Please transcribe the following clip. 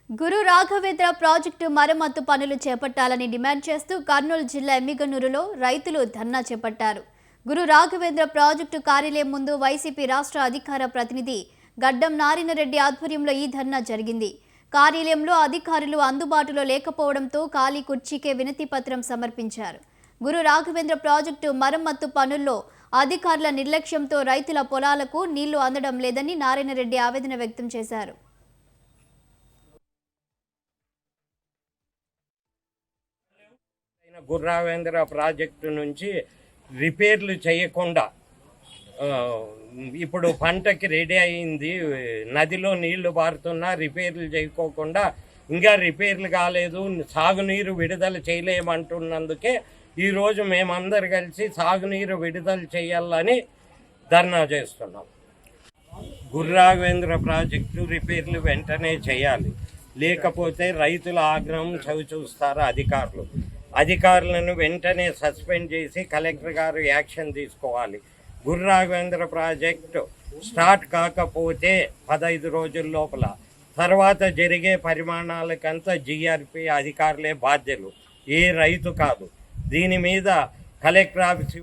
గురు Raghavendra project మరమ్మతు పనులు చేపట్టాలని డిమాండ్ చేస్తూ కర్నూలు జిల్లా ఎమ్మిగనూరులో రైతులు ధర్నా చేపట్టారు. గురు రాఘవేంద్ర ప్రాజెక్టు కార్యాలయం ముందు వైసీపీ రాష్ట్ర అధికార ప్రతినిధి గడ్డం నారాయణరెడ్డి ఆధ్వర్యంలో ఈ ధర్నా జరిగింది. కార్యాలయంలో అధికారులు అందుబాటులో లేకపోవడంతో ఖాళీ కుర్చీకే వినతి పత్రం సమర్పించారు. గురు రాఘవేంద్ర ప్రాజెక్టు మరమ్మతు పనుల్లో అధికారుల నిర్లక్ష్యంతో రైతుల పొలాలకు నీళ్లు అందడం లేదని నారాయణరెడ్డి ఆవేదన వ్యక్తం చేశారు. గురు రాఘవేంద్ర ప్రాజెక్టు నుంచి రిపేర్లు చేయకుండా ఇప్పుడు పంటకి రెడీ అయింది, నదిలో నీళ్లు పారుతున్నా రిపేర్లు చేయకోకుండా ఇంకా రిపేర్లు కాలేదు, సాగునీరు విడుదల చేయలేమంటున్నందుకే ఈరోజు మేమందరు కలిసి సాగునీరు విడుదల చేయాలని ధర్నా చేస్తున్నాం. గురు రాఘవేంద్ర ప్రాజెక్టు రిపేర్లు వెంటనే చేయాలి, లేకపోతే రైతుల ఆగ్రహం చవిచూస్తారు అధికారులను వెంటనే సస్పెండ్ చేసి కలెక్టర్ గారు యాక్షన్ తీసుకోవాలి. గురు రాఘవేంద్ర ప్రాజెక్టు స్టార్ట్ కాకపోతే 15 రోజుల లోపల తర్వాత జరిగే పరిమాణాలకంతా జీఆర్పీ అధికారులే బాధ్యులు, ఏ రైతు కాదు. దీని మీద కలెక్టర్ ఆఫీస్